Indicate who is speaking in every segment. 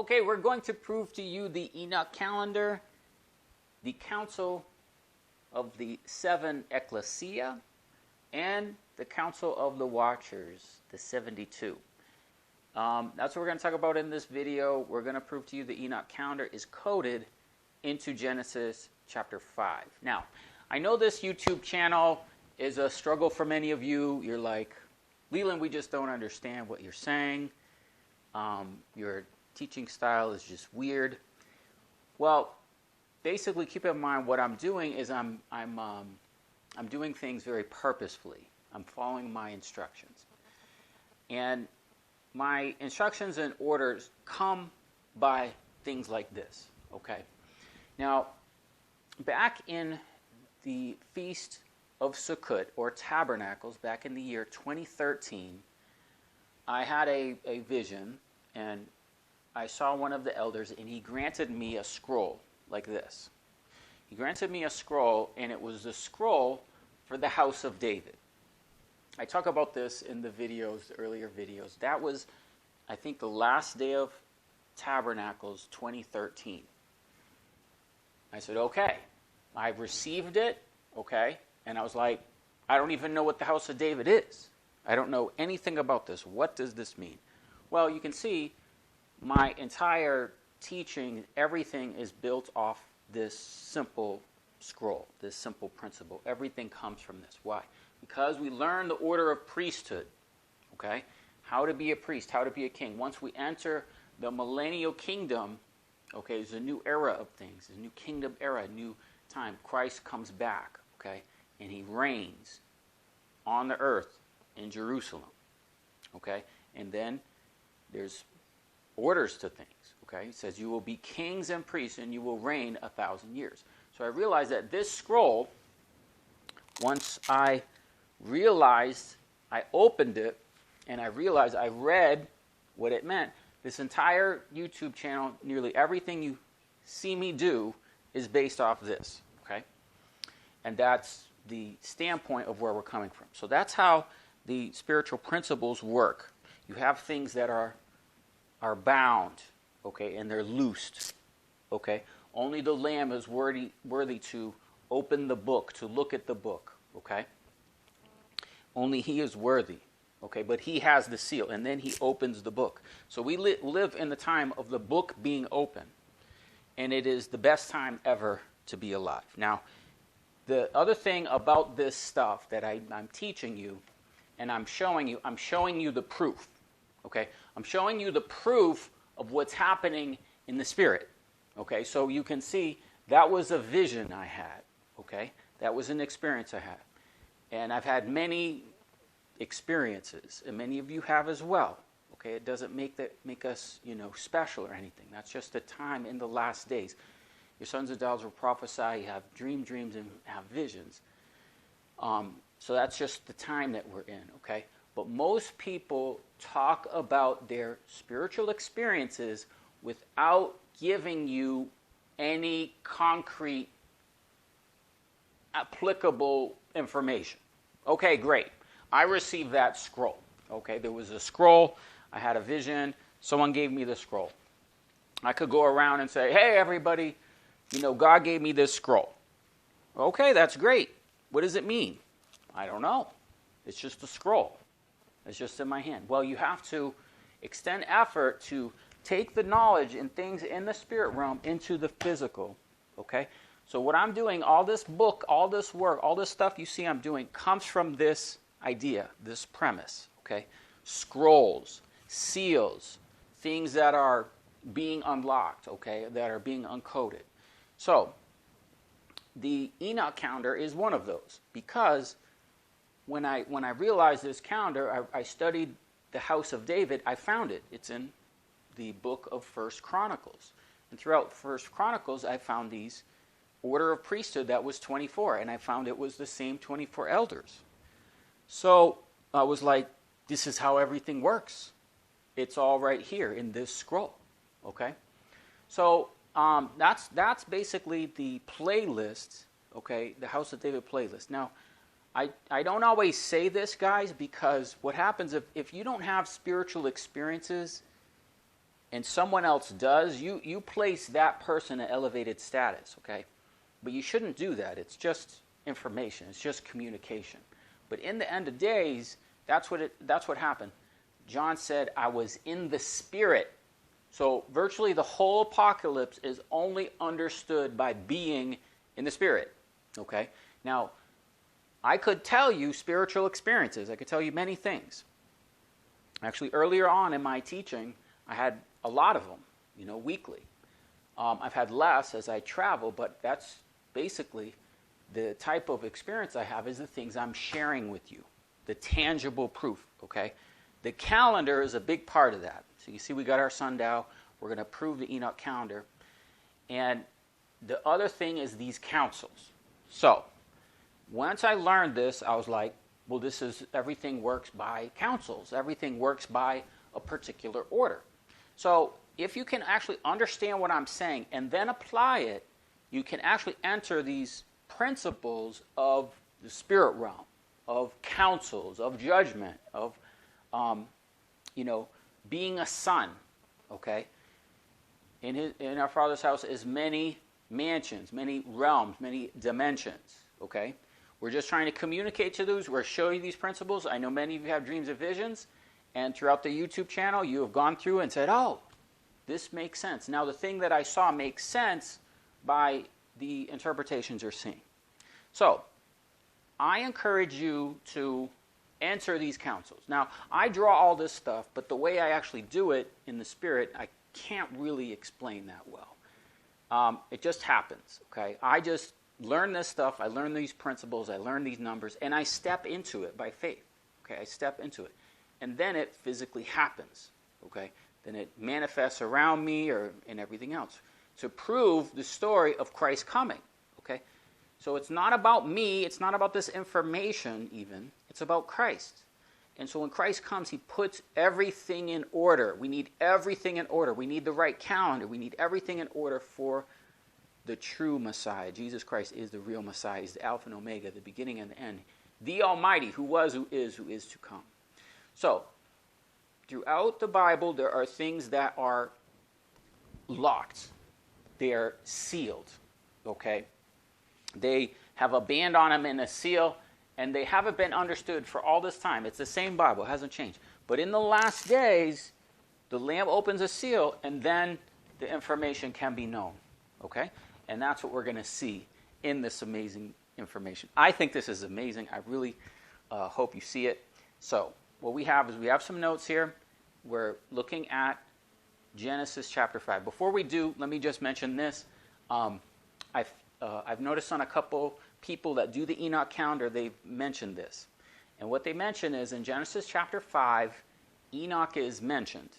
Speaker 1: Okay, we're going to prove to you the Enoch calendar, the council of the 7Ekklesia, and the council of the watchers, the 72. That's what we're going to talk about in this video. We're going to prove to you the Enoch calendar is coded into Genesis chapter 5. Now, I know this YouTube channel is a struggle for many of you. You're like, Leland, we just don't understand what you're saying. Your teaching style is just weird. Well, basically, keep in mind what I'm doing is I'm doing things very purposefully. I'm following my instructions, and my instructions and orders come by things like this. Okay. Now, back in the Feast of Sukkot, or Tabernacles, back in the year 2013, I had a vision, and I saw one of the elders, and he granted me a scroll like this. He granted me a scroll, and it was the scroll for the house of David. I talk about this in the videos, the earlier videos. That was, I think, the last day of Tabernacles 2013. I said, okay, I received it, okay, and I was like, I don't even know what the house of David is. I don't know anything about this. What does this mean? Well, you can see my entire teaching, everything is built off this simple scroll, this simple principle. Everything comes from this. Why? Because we learn the order of priesthood, okay? How to be a priest, how to be a king. Once we enter the millennial kingdom, okay, there's a new era of things, a new kingdom era, a new time. Christ comes back, okay, and he reigns on the earth in Jerusalem, okay? And then there's orders to things, okay? It says you will be kings and priests and you will reign 1,000 years. So I realized that this scroll, once I realized, I opened it and I realized I read what it meant. This entire YouTube channel, nearly everything you see me do is based off this, okay? And that's the standpoint of where we're coming from. So that's how the spiritual principles work. You have things that are bound, okay, and they're loosed, okay? Only the Lamb is worthy to open the book, to look at the book, okay? Only he is worthy, okay? But he has the seal, and then he opens the book. So we live in the time of the book being open, and it is the best time ever to be alive. Now, the other thing about this stuff that I'm teaching you, and I'm showing you the proof, okay? I'm showing you the proof of what's happening in the spirit, okay? So you can see that was a vision I had, okay? That was an experience I had. And I've had many experiences, and many of you have as well, okay? It doesn't make us, special or anything. That's just the time in the last days. Your sons and daughters will prophesy, you have dreams, and have visions. So that's just the time that we're in, okay? But most people talk about their spiritual experiences without giving you any concrete, applicable information. Okay, great. I received that scroll. Okay, there was a scroll. I had a vision. Someone gave me the scroll. I could go around and say, hey, everybody, God gave me this scroll. Okay, that's great. What does it mean? I don't know. It's just a scroll. It's just in my hand. Well, you have to extend effort to take the knowledge and things in the spirit realm into the physical. Okay? So what I'm doing, all this book, all this work, all this stuff you see I'm doing comes from this idea, this premise. Okay? Scrolls, seals, things that are being unlocked, okay, that are being uncoded. So the Enoch calendar is one of those, because when I realized this calendar, I studied the house of David. I found it. It's in the book of 1 Chronicles. And throughout 1 Chronicles, I found these order of priesthood that was 24, and I found it was the same 24 elders. So I was like, this is how everything works. It's all right here in this scroll, okay? So that's basically the playlist, okay, the House of David playlist. Now, I don't always say this, guys, because what happens if you don't have spiritual experiences and someone else does, you place that person in elevated status, okay? But you shouldn't do that. It's just information. It's just communication. But in the end of days, that's what happened. John said, I was in the Spirit. So virtually the whole apocalypse is only understood by being in the Spirit, okay? Now, I could tell you spiritual experiences. I could tell you many things. Actually, earlier on in my teaching, I had a lot of them, weekly. I've had less as I travel, but that's basically the type of experience I have is the things I'm sharing with you, the tangible proof, okay? The calendar is a big part of that. So you see we got our sundial. We're going to prove the Enoch calendar. And the other thing is these councils. So once I learned this, I was like, well, everything works by councils. Everything works by a particular order. So if you can actually understand what I'm saying and then apply it, you can actually enter these principles of the spirit realm, of councils, of judgment, of, being a son, okay? In our Father's house is many mansions, many realms, many dimensions, okay? We're just trying to communicate to those. We're showing you these principles. I know many of you have dreams and visions, and throughout the YouTube channel, you have gone through and said, oh, this makes sense. Now, the thing that I saw makes sense by the interpretations you're seeing. So, I encourage you to enter these councils. Now, I draw all this stuff, but the way I actually do it in the Spirit, I can't really explain that well. It just happens, okay? I just learn this stuff, I learn these principles, I learn these numbers, and I step into it by faith, okay? I step into it. And then it physically happens, okay? Then it manifests around me and everything else to prove the story of Christ coming, okay? So it's not about me, it's not about this information even, it's about Christ. And so when Christ comes, he puts everything in order. We need everything in order. We need the right calendar. We need everything in order for the true Messiah. Jesus Christ is the real Messiah. He's the Alpha and Omega, the beginning and the end. The Almighty, who was, who is to come. So, throughout the Bible, there are things that are locked. They are sealed, okay? They have a band on them and a seal, and they haven't been understood for all this time. It's the same Bible. It hasn't changed. But in the last days, the Lamb opens a seal, and then the information can be known, okay? And that's what we're going to see in this amazing information. I think this is amazing. I really hope you see it. So what we have some notes here. We're looking at Genesis chapter 5. Before we do, let me just mention this. I've noticed on a couple people that do the Enoch calendar, they've mentioned this. And what they mention is in Genesis chapter 5, Enoch is mentioned.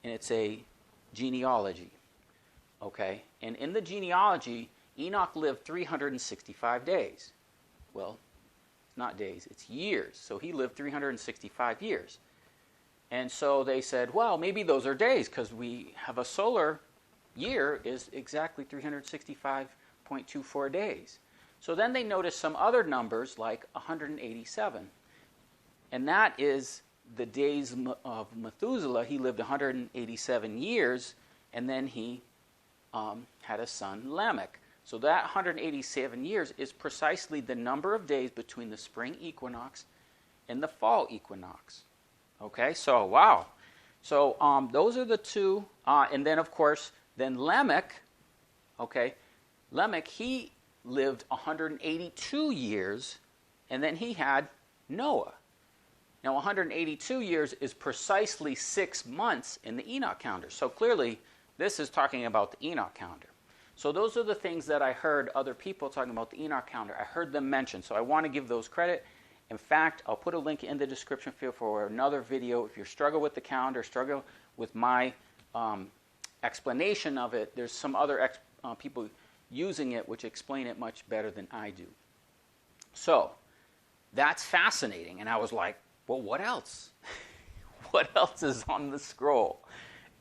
Speaker 1: And it's a genealogy. Okay? And in the genealogy, Enoch lived 365 days. Well, it's not days, it's years. So he lived 365 years. And so they said, well, maybe those are days because we have a solar year is exactly 365.24 days. So then they noticed some other numbers like 187. And that is the days of Methuselah. He lived 187 years, and then he had a son, Lamech. So that 187 years is precisely the number of days between the spring equinox and the fall equinox. Okay, so wow. So those are the two. And then, of course, then Lamech, okay, Lamech, he lived 182 years, and then he had Noah. Now, 182 years is precisely 6 months in the Enoch calendar. So clearly, this is talking about the Enoch calendar. So those are the things that I heard other people talking about the Enoch calendar. I heard them mention, so I want to give those credit. In fact, I'll put a link in the description field for another video. If you struggle with the calendar, struggle with my explanation of it, there's some other people using it which explain it much better than I do. So, that's fascinating. And I was like, well, what else? What else is on the scroll?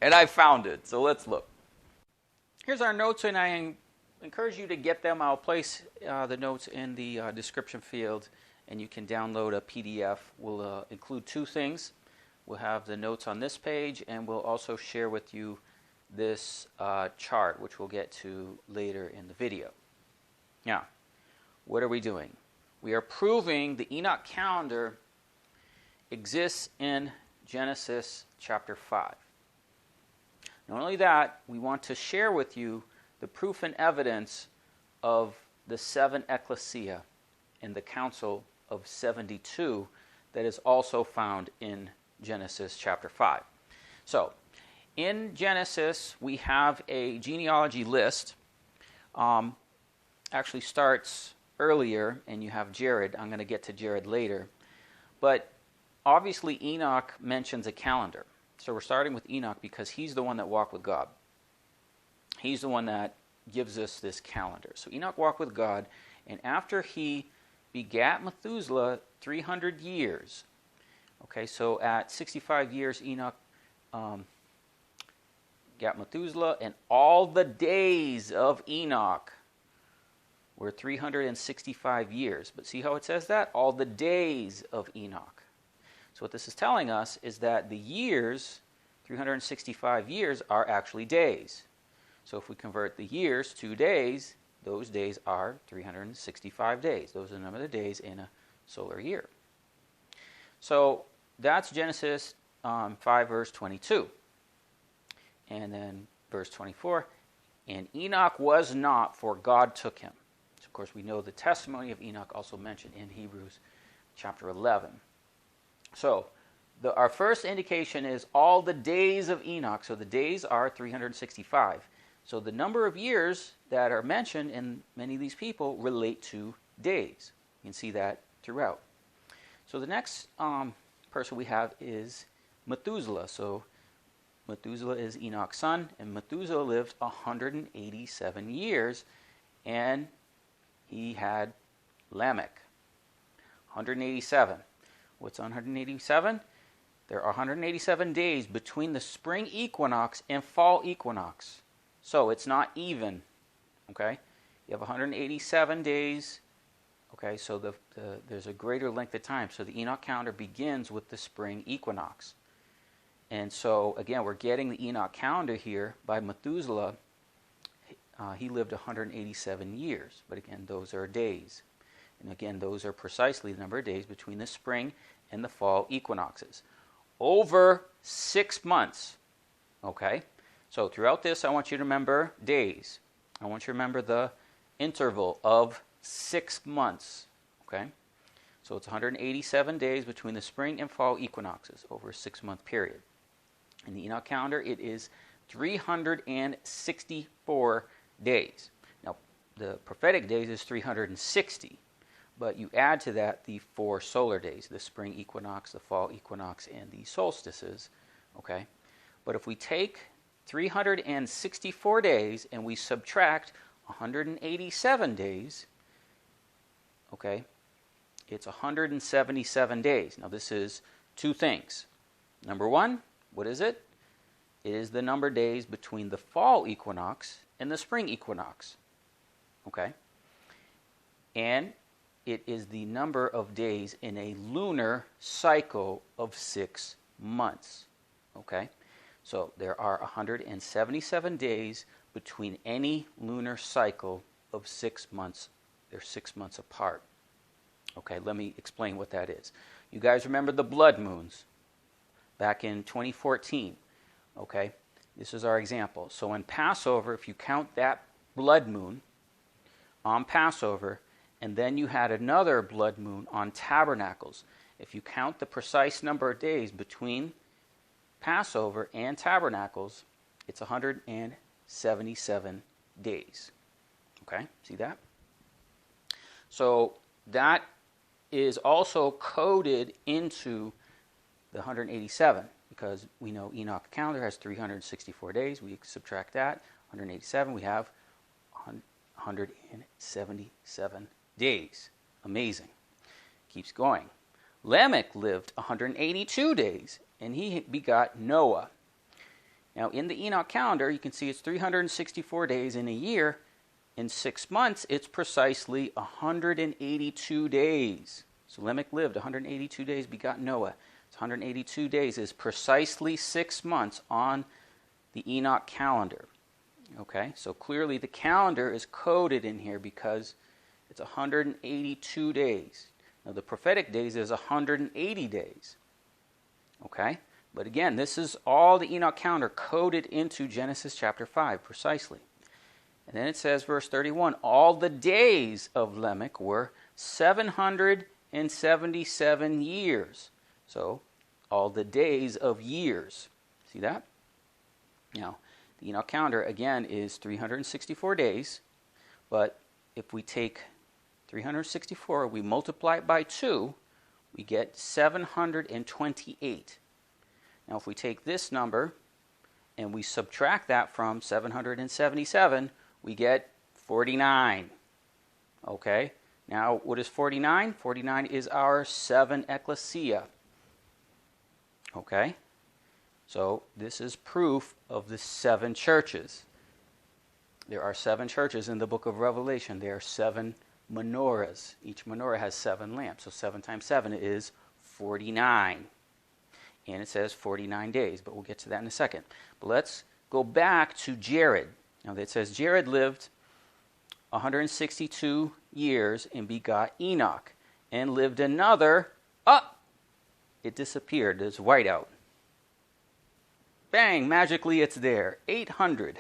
Speaker 1: And I found it. So let's look. Here's our notes, and I encourage you to get them. I'll place the notes in the description field, and you can download a PDF. We'll include two things. We'll have the notes on this page, and we'll also share with you this chart, which we'll get to later in the video. Now, what are we doing? We are proving the Enoch calendar exists in Genesis chapter 5. Not only that, we want to share with you the proof and evidence of the 7Ekklesia in the Council of 72 that is also found in Genesis chapter 5. So, in Genesis, we have a genealogy list. Actually starts earlier, and you have Jared. I'm going to get to Jared later. But obviously, Enoch mentions a calendar. So we're starting with Enoch because he's the one that walked with God. He's the one that gives us this calendar. So Enoch walked with God, and after he begat Methuselah 300 years, okay, so at 65 years, Enoch got Methuselah, and all the days of Enoch were 365 years. But see how it says that? All the days of Enoch. So what this is telling us is that the years, 365 years, are actually days. So if we convert the years to days, those days are 365 days. Those are the number of the days in a solar year. So that's Genesis 5, verse 22. And then verse 24, and Enoch was not, for God took him. So of course, we know the testimony of Enoch also mentioned in Hebrews chapter 11. So our first indication is all the days of Enoch. So the days are 365. So the number of years that are mentioned in many of these people relate to days. You can see that throughout. So the next person we have is Methuselah. So Methuselah is Enoch's son, and Methuselah lived 187 years, and he had Lamech. 187. What's 187? There are 187 days between the spring equinox and fall equinox. So it's not even, okay? You have 187 days, okay? So there's a greater length of time. So the Enoch calendar begins with the spring equinox. And so, again, we're getting the Enoch calendar here by Methuselah. He lived 187 years. But again, those are days. And again, those are precisely the number of days between the spring and the fall equinoxes. Over 6 months, okay? So throughout this, I want you to remember days. I want you to remember the interval of 6 months, okay? So it's 187 days between the spring and fall equinoxes over a 6-month period. In the Enoch calendar, it is 364 days. Now, the prophetic days is 360, but you add to that the 4 solar days, the spring equinox, the fall equinox, and the solstices, okay? But if we take 364 days and we subtract 187 days, okay, it's 177 days. Now, this is 2 things. Number 1, what is it? It is the number of days between the fall equinox and the spring equinox. Okay? And it is the number of days in a lunar cycle of 6 months. Okay? So there are 177 days between any lunar cycle of 6 months. They're 6 months apart. Okay, let me explain what that is. You guys remember the blood moons back in 2014? Okay, this is our example. So in Passover, if you count that blood moon on Passover, and then you had another blood moon on Tabernacles, if you count the precise number of days between Passover and Tabernacles, it's 177 days. Okay, see that? So that is also coded into the 187, because we know Enoch calendar has 364 days. We subtract that, 187, we have 177 days. Amazing. Keeps going. Lamech lived 182 days, and he begot Noah. Now, in the Enoch calendar, you can see it's 364 days in a year. In 6 months, it's precisely 182 days. So Lamech lived 182 days, begot Noah. It's 182 days is precisely 6 months on the Enoch calendar. Okay, so clearly the calendar is coded in here because it's 182 days. Now the prophetic days is 180 days. Okay, but again, this is all the Enoch calendar coded into Genesis chapter 5 precisely. And then it says, verse 31, all the days of Lamech were 777 years. So, all the days of years. See that? Now, the Enoch calendar, again, is 364 days. But if we take 364, we multiply it by 2, we get 728. Now, if we take this number and we subtract that from 777, we get 49. Okay? Now, what is 49? 49 is our 7Ekklesia. Okay? So, this is proof of the 7 churches. There are 7 churches in the book of Revelation. There are 7 menorahs. Each menorah has 7 lamps. So, 7 times 7 is 49. And it says 49 days, but we'll get to that in a second. But let's go back to Jared. Now, it says Jared lived 162 years and begot Enoch, and lived another, it disappeared, it's white out. Bang, magically it's there, 800.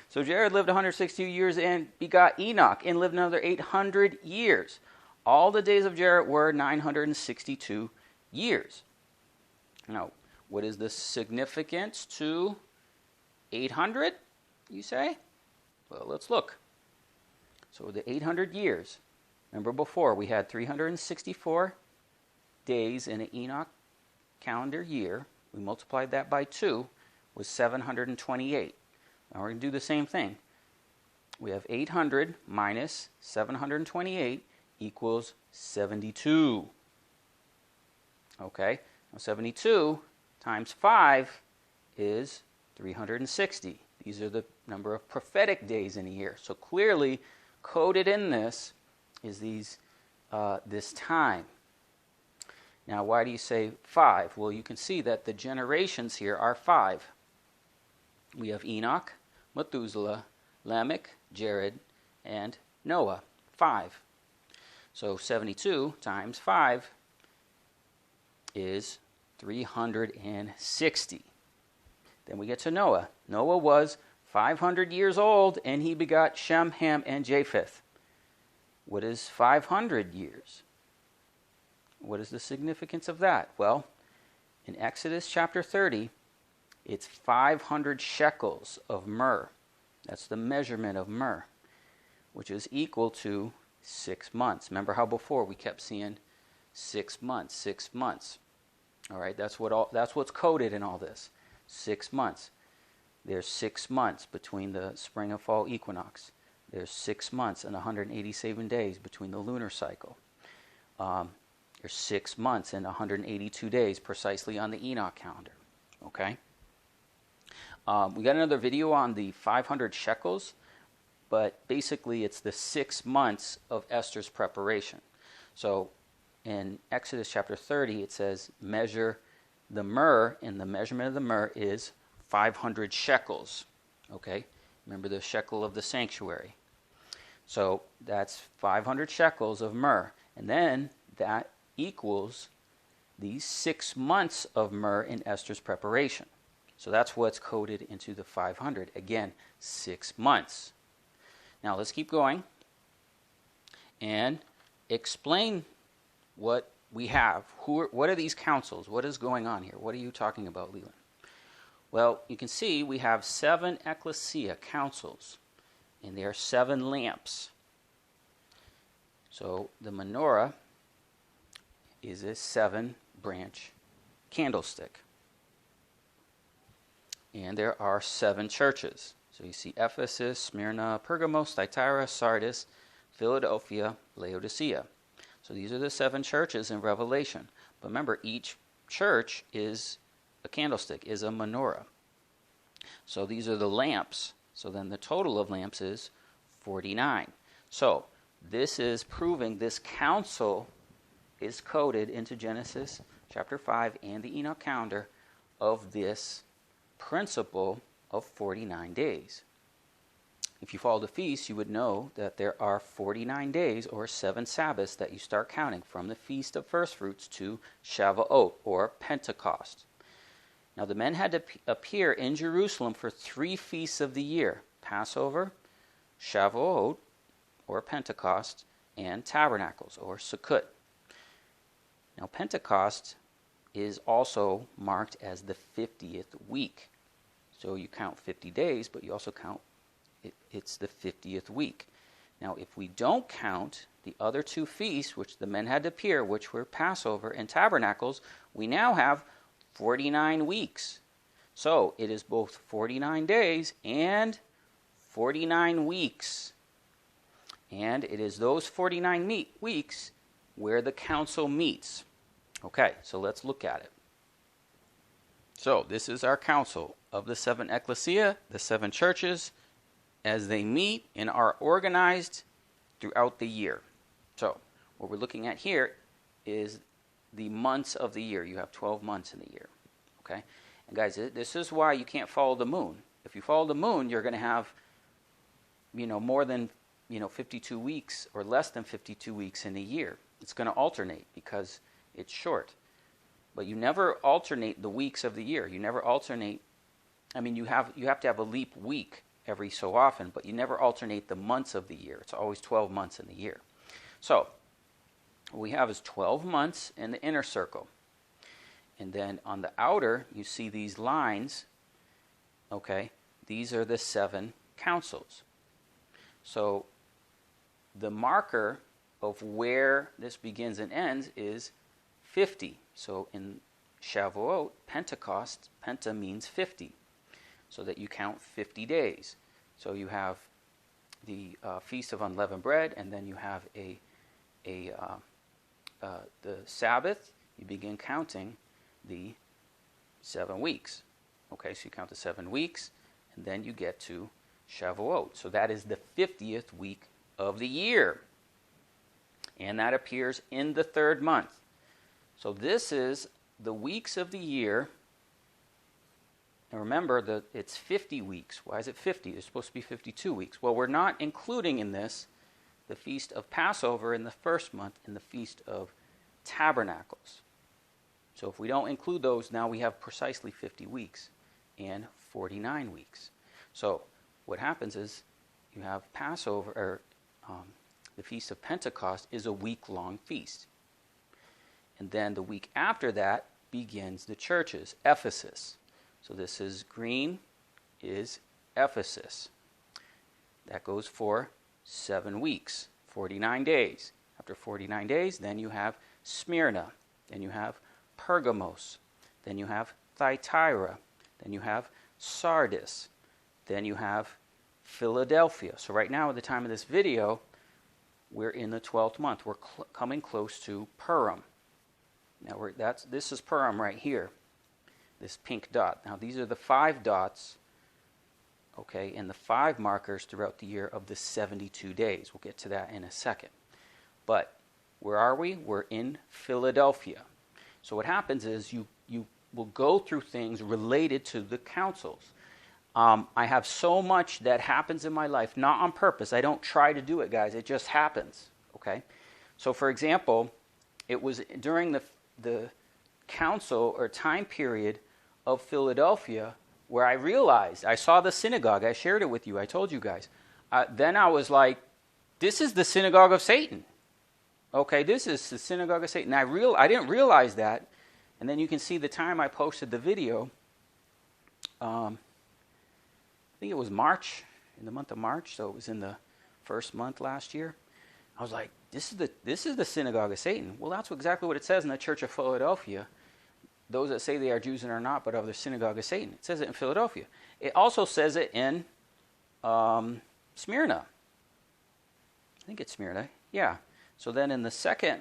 Speaker 1: So Jared lived 162 years and begot Enoch, and lived another 800 years. All the days of Jared were 962 years. Now, what is the significance to 800, you say? Well, let's look. So the 800 years, remember before we had 364 days in an Enoch calendar year. We multiplied that by 2, was 728. Now we're going to do the same thing. We have 800 minus 728 equals 72. Okay, now 72 times 5 is 360. These are the number of prophetic days in a year. So clearly, coded in this is this time. Now, why do you say 5? Well, you can see that the generations here are 5. We have Enoch, Methuselah, Lamech, Jared, and Noah. 5. So 72 times 5 is 360. Then we get to Noah. Noah was 500 years old, and he begot Shem, Ham, and Japheth. What is 500 years? What is the significance of that? Well, in Exodus chapter 30, it's 500 shekels of myrrh. That's the measurement of myrrh, which is equal to 6 months. Remember how before we kept seeing 6 months, 6 months. All right, that's what's coded in all this. 6 months. There's 6 months between the spring and fall equinox. There's 6 months and 187 days between the lunar cycle. There's 6 months and 182 days precisely on the Enoch calendar. Okay? We got another video on the 500 shekels, but basically it's the 6 months of Esther's preparation. So in Exodus chapter 30, it says measure the myrrh, and the measurement of the myrrh is 500 shekels. Okay? Remember the shekel of the sanctuary. So that's 500 shekels of myrrh. And then that equals these 6 months of myrrh in Esther's preparation. So that's what's coded into the 500. Again, 6 months. Now let's keep going and explain what we have. What are these councils? What is going on here? What are you talking about, Leland? Well, you can see we have 7Ekklesia councils, and there are 7 lamps. So the menorah is a 7-branch candlestick. And there are 7 churches. So you see Ephesus, Smyrna, Pergamos, Thyatira, Sardis, Philadelphia, Laodicea. So these are the 7 churches in Revelation. But remember, each church is a candlestick, is a menorah. So these are the lamps. So then the total of lamps is 49. So this is proving this council is coded into Genesis chapter 5 and the Enoch calendar of this principle of 49 days. If you follow the feast, you would know that there are 49 days or 7 Sabbaths that you start counting from the Feast of First Fruits to Shavuot or Pentecost. Now the men had to appear in Jerusalem for 3 feasts of the year: Passover, Shavuot or Pentecost, and Tabernacles or Sukkot. Now Pentecost is also marked as the 50th week. So you count 50 days, but you also count it's the 50th week. Now if we don't count the other 2 feasts, which the men had to appear, which were Passover and Tabernacles, we now have 49 weeks. So it is both 49 days and 49 weeks. And it is those 49 weeks where the council meets. Okay, so let's look at it. So this is our council of the 7Ekklesia, the 7 churches, as they meet and are organized throughout the year. So what we're looking at here is the months of the year. You have 12 months in the year. Okay? And guys, this is why you can't follow the moon. If you follow the moon, you're going to have, more than, 52 weeks or less than 52 weeks in a year. It's going to alternate because it's short. But you never alternate the weeks of the year. You never alternate. You have to have a leap week every so often, but you never alternate the months of the year. It's always 12 months in the year. So what we have is 12 months in the inner circle. And then on the outer, you see these lines. Okay, these are the 7 councils. So the marker of where this begins and ends is 50. So in Shavuot, Pentecost, Penta means 50. So that you count 50 days. So you have the Feast of Unleavened Bread, and then you have the Sabbath. You begin counting the 7 weeks. Okay, so you count the 7 weeks, and then you get to Shavuot. So that is the 50th week of the year. And that appears in the 3rd month. So this is the weeks of the year. And remember that it's 50 weeks. Why is it 50? There's supposed to be 52 weeks. Well, we're not including in this the Feast of Passover in the 1st month and the Feast of Tabernacles. So if we don't include those, now we have precisely 50 weeks and 49 weeks. So what happens is you have Passover, or the Feast of Pentecost is a week-long feast. And then the week after that begins the churches, Ephesus. So this is green, is Ephesus. That goes for 7 weeks, 49 days. After 49 days, then you have Smyrna. Then you have Pergamos. Then you have Thyatira. Then you have Sardis. Then you have Philadelphia. So right now, at the time of this video, we're in the 12th month. We're coming close to Purim. Now this is Purim right here. This pink dot. Now these are the 5 dots, okay, and the 5 markers throughout the year of the 72 days. We'll get to that in a second. But where are we? We're in Philadelphia. So what happens is you will go through things related to the councils. I have so much that happens in my life, not on purpose. I don't try to do it, guys. It just happens, okay? So for example, it was during the council or time period of Philadelphia where I realized, I saw the synagogue, I shared it with you, I told you guys. Then I was like, this is the synagogue of Satan. Okay, this is the synagogue of Satan. I didn't realize that, and then you can see the time I posted the video. I think it was March, in the month of March, so it was in the 1st month last year. I was like, this is the synagogue of Satan. Well, that's exactly what it says in the Church of Philadelphia. Those that say they are Jews and are not, but of the synagogue of Satan. It says it in Philadelphia. It also says it in Smyrna. I think it's Smyrna. Yeah. So then in the 2nd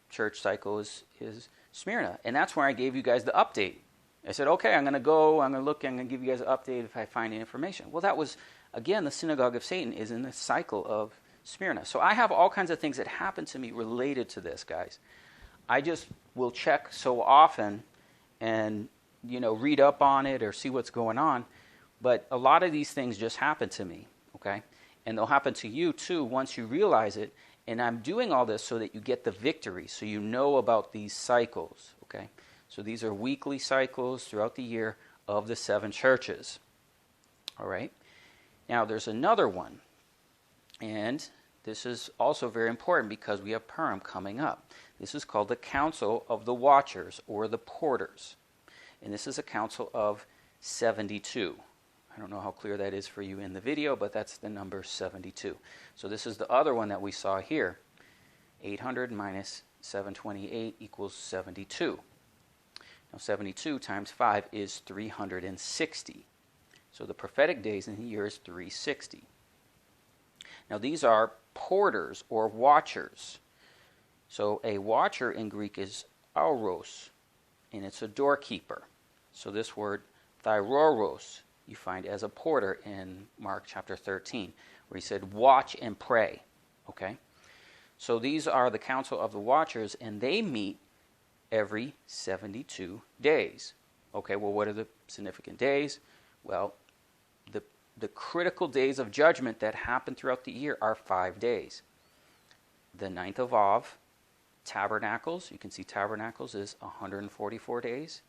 Speaker 1: church cycle is Smyrna. And that's where I gave you guys the update. I said, okay, I'm going to look, I'm going to give you guys an update if I find any information. Well, that was, again, the synagogue of Satan is in the cycle of Smyrna. So I have all kinds of things that happen to me related to this, guys. I just will check so often and, read up on it or see what's going on, but a lot of these things just happen to me, okay? And they'll happen to you too once you realize it. And I'm doing all this so that you get the victory, so you know about these cycles, okay? So these are weekly cycles throughout the year of the 7 churches, all right? Now there's another one, and this is also very important because we have Purim coming up. This is called the Council of the Watchers, or the Porters. And this is a council of 72. I don't know how clear that is for you in the video, but that's the number 72. So this is the other one that we saw here. 800 minus 728 equals 72. Now 72 times 5 is 360. So the prophetic days in the year is 360. Now these are porters or watchers. So a watcher in Greek is auros, and it's a doorkeeper. So this word thyroros you find as a porter in Mark chapter 13, where he said, watch and pray. Okay? So these are the council of the watchers, and they meet every 72 days. Okay, well, what are the significant days? Well, the critical days of judgment that happen throughout the year are 5 days. The 9th of Av, Tabernacles. You can see Tabernacles is 144 days.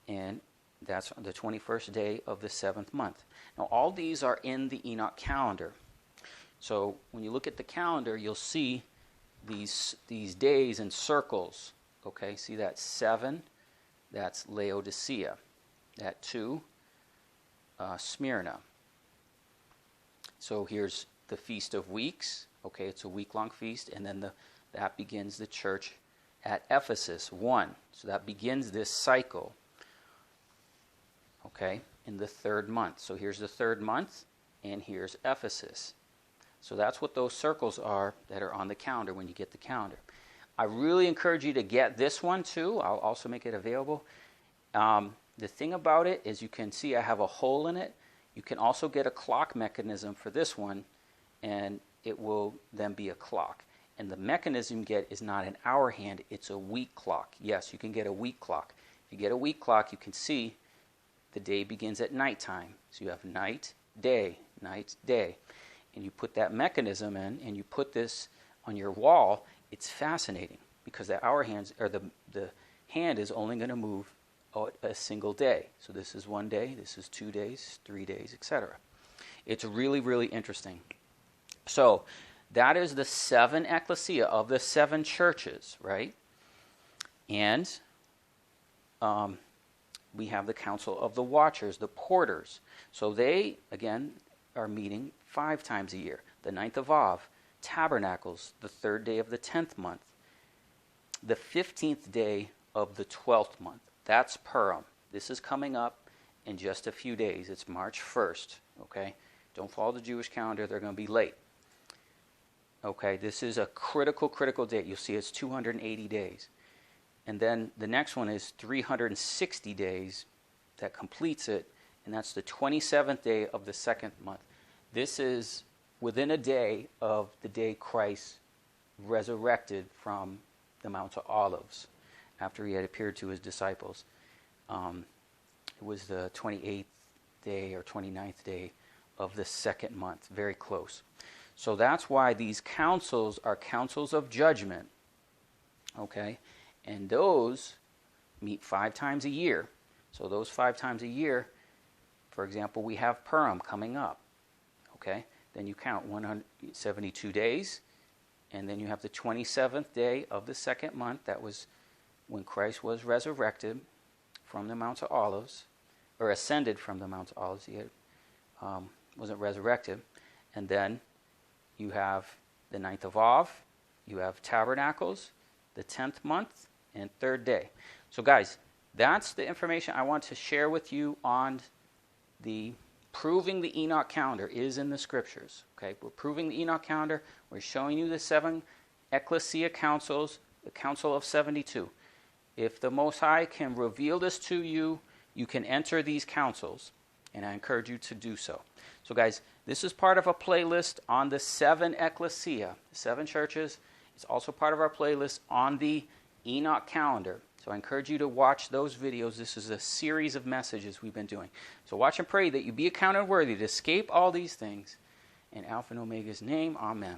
Speaker 1: And that's the 21st day of the 7th month. Now, all these are in the Enoch calendar. So when you look at the calendar, you'll see these days in circles. Okay, see that 7, that's Laodicea. That 2, Smyrna. So here's the Feast of Weeks. Okay, it's a week-long feast, and then that begins the church at Ephesus, 1. So that begins this cycle. Okay, in the 3rd month. So here's the 3rd month, and here's Ephesus. So that's what those circles are that are on the calendar when you get the calendar. I really encourage you to get this one too. I'll also make it available. The thing about it is you can see I have a hole in it. You can also get a clock mechanism for this one, and it will then be a clock. And the mechanism you get is not an hour hand, it's a week clock. Yes, you can get a week clock. If you get a week clock, you can see the day begins at nighttime. So you have night, day, and you put that mechanism in, and you put this on your wall. It's fascinating because the hour hands, or the hand is only going to move a single day. So this is 1 day, this is 2 days, 3 days, etc. It's really, really interesting. So that is the 7Ekklesia of the 7 churches, right? And we have the Council of the Watchers, the Porters. So they, again, are meeting 5 times a year. The 9th of Av, Tabernacles, the 3rd day of the 10th month. The 15th day of the 12th month. That's Purim. This is coming up in just a few days. It's March 1st, okay? Don't follow the Jewish calendar. They're going to be late. Okay, this is a critical date. You'll see it's 280 days. And then the next one is 360 days that completes it, and that's the 27th day of the 2nd month. This is within a day of the day Christ resurrected from the Mount of Olives after he had appeared to his disciples. It was the 28th day or 29th day of the 2nd month, very close. So that's why these councils are councils of judgment, okay? And those meet 5 times a year. So those 5 times a year, for example, we have Purim coming up, okay? Then you count 172 days, and then you have the 27th day of the 2nd month. That was when Christ was resurrected from the Mount of Olives, or ascended from the Mount of Olives. He wasn't resurrected. And then you have the 9th of Av, you have Tabernacles, the 10th month, and 3rd day. So guys, that's the information I want to share with you on the proving the Enoch calendar is in the scriptures. Okay, we're proving the Enoch calendar. We're showing you the 7Ekklesia councils, the Council of 72. If the Most High can reveal this to you, you can enter these councils, and I encourage you to do so. So guys, this is part of a playlist on the 7Ekklesia, the 7 churches. It's also part of our playlist on the Enoch calendar. So I encourage you to watch those videos. This is a series of messages we've been doing. So watch and pray that you be accounted worthy to escape all these things. In Alpha and Omega's name, amen.